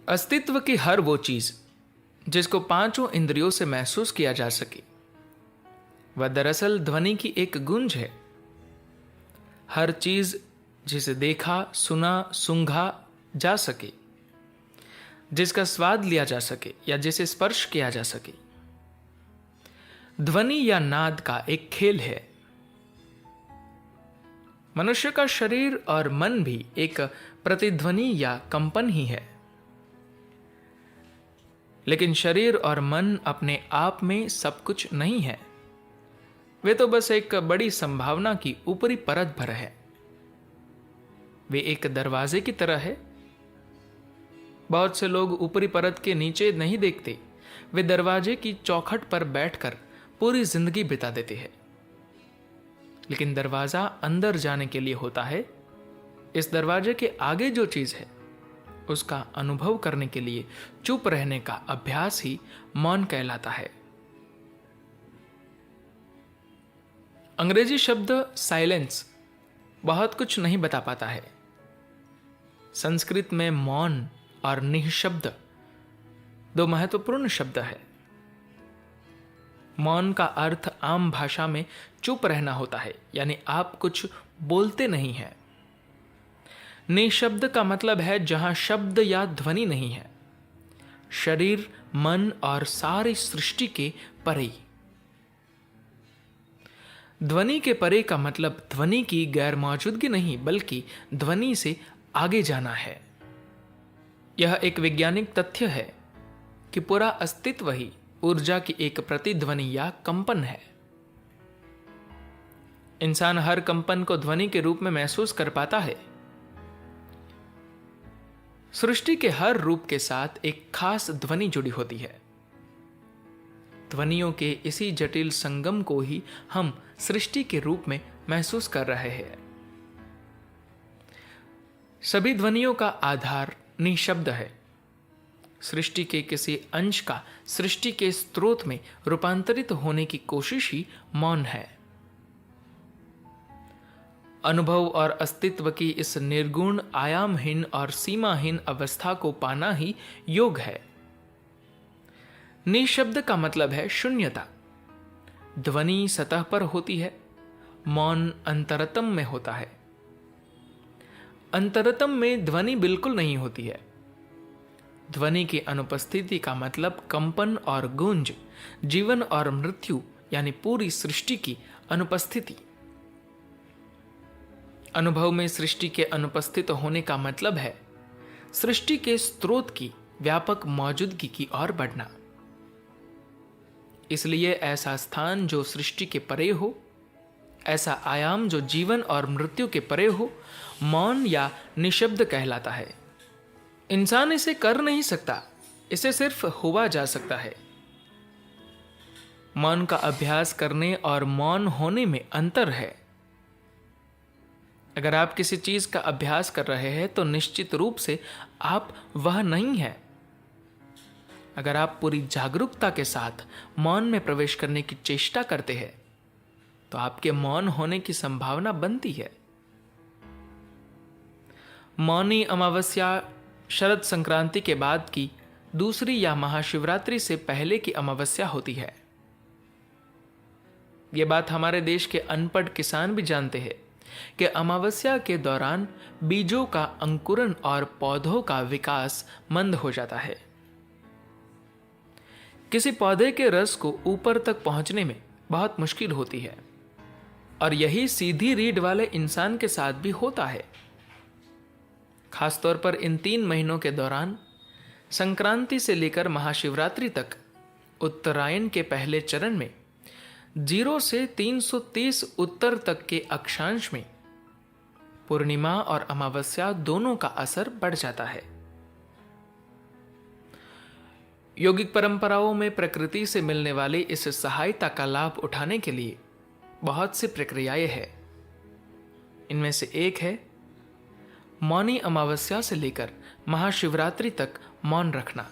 अस्तित्व की हर वो चीज जिसको पांचों इंद्रियों से महसूस किया जा सके वह दरअसल ध्वनि की एक गूंज है। हर चीज जिसे देखा, सुना, सूंघा जा सके, जिसका स्वाद लिया जा सके या जिसे स्पर्श किया जा सके, ध्वनि या नाद का एक खेल है। मनुष्य का शरीर और मन भी एक प्रतिध्वनि या कंपन ही है। लेकिन शरीर और मन अपने आप में सब कुछ नहीं है। वे तो बस एक बड़ी संभावना की ऊपरी परत भर है। वे एक दरवाजे की तरह है। बहुत से लोग ऊपरी परत के नीचे नहीं देखते। वे दरवाजे की चौखट पर बैठकर पूरी जिंदगी बिता देते हैं। लेकिन दरवाजा अंदर जाने के लिए होता है। इस दरवाजे के आगे जो चीज है उसका अनुभव करने के लिए चुप रहने का अभ्यास ही मौन कहलाता है। अंग्रेजी शब्द साइलेंस बहुत कुछ नहीं बता पाता है। संस्कृत में मौन और निःशब्द दो महत्वपूर्ण शब्द है। मौन का अर्थ आम भाषा में चुप रहना होता है, यानी आप कुछ बोलते नहीं हैं। निःशब्द का मतलब है जहां शब्द या ध्वनि नहीं है। शरीर, मन और सारी सृष्टि के परे। ध्वनि के परे का मतलब ध्वनि की गैर मौजूदगी नहीं, बल्कि ध्वनि से आगे जाना है। यह एक वैज्ञानिक तथ्य है कि पूरा अस्तित्व ही ऊर्जा की एक प्रतिध्वनि या कंपन है। इंसान हर कंपन को ध्वनि के रूप में महसूस कर पाता है। सृष्टि के हर रूप के साथ एक खास ध्वनि जुड़ी होती है। ध्वनियों के इसी जटिल संगम को ही हम सृष्टि के रूप में महसूस कर रहे हैं। सभी ध्वनियों का आधार निःशब्द है। सृष्टि के किसी अंश का सृष्टि के स्रोत में रूपांतरित होने की कोशिश ही मौन है। अनुभव और अस्तित्व की इस निर्गुण, आयामहीन और सीमाहीन अवस्था को पाना ही योग है। निःशब्द का मतलब है शून्यता। ध्वनि सतह पर होती है, मौन अंतरतम में होता है। अंतरतम में ध्वनि बिल्कुल नहीं होती है। ध्वनि की अनुपस्थिति का मतलब कंपन और गूंज, जीवन और मृत्यु यानी पूरी सृष्टि की अनुपस्थिति। अनुभव में सृष्टि के अनुपस्थित होने का मतलब है सृष्टि के स्रोत की व्यापक मौजूदगी की ओर बढ़ना। इसलिए ऐसा स्थान जो सृष्टि के परे हो, ऐसा आयाम जो जीवन और मृत्यु के परे हो, मौन या निशब्द कहलाता है। इंसान इसे कर नहीं सकता, इसे सिर्फ हुआ जा सकता है। मौन का अभ्यास करने और मौन होने में अंतर है। अगर आप किसी चीज का अभ्यास कर रहे हैं तो निश्चित रूप से आप वह नहीं है। अगर आप पूरी जागरूकता के साथ मौन में प्रवेश करने की चेष्टा करते हैं तो आपके मौन होने की संभावना बनती है। मौनी अमावस्या शरद संक्रांति के बाद की दूसरी या महाशिवरात्रि से पहले की अमावस्या होती है। यह बात हमारे देश के अनपढ़ किसान भी जानते हैं कि अमावस्या के दौरान बीजों का अंकुरण और पौधों का विकास मंद हो जाता है। किसी पौधे के रस को ऊपर तक पहुंचने में बहुत मुश्किल होती है और यही सीधी रीढ़ वाले इंसान के साथ भी होता है। खासतौर पर इन 3 महीनों के दौरान संक्रांति से लेकर महाशिवरात्रि तक उत्तरायण के पहले चरण में 0 से 330 उत्तर तक के अक्षांश में पूर्णिमा और अमावस्या दोनों का असर बढ़ जाता है। यौगिक परंपराओं में प्रकृति से मिलने वाली इस सहायता का लाभ उठाने के लिए बहुत सी प्रक्रियाएं हैं। इनमें से एक है मौनी अमावस्या से लेकर महाशिवरात्रि तक मौन रखना।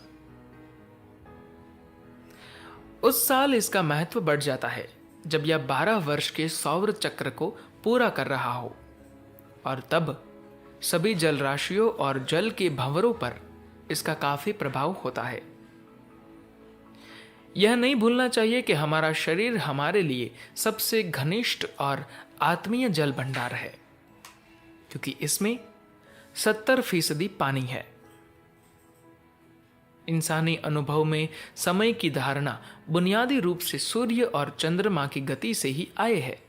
उस साल इसका महत्व बढ़ जाता है जब यह 12 वर्ष के सौर चक्र को पूरा कर रहा हो और तब सभी जल राशियों और जल के भंवरों पर इसका काफी प्रभाव होता है। यह नहीं भूलना चाहिए कि हमारा शरीर हमारे लिए सबसे घनिष्ठ और आत्मीय जल भंडार है, क्योंकि इसमें 70% पानी है। इंसानी अनुभव में समय की धारणा बुनियादी रूप से सूर्य और चंद्रमा की गति से ही आए है।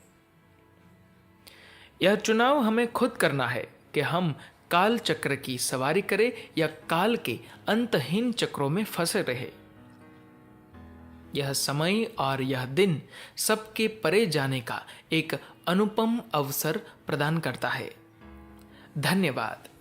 यह चुनाव हमें खुद करना है कि हम काल चक्र की सवारी करें या काल के अंतहीन चक्रों में फंसे रहे। यह समय और यह दिन सबके परे जाने का एक अनुपम अवसर प्रदान करता है। धन्यवाद।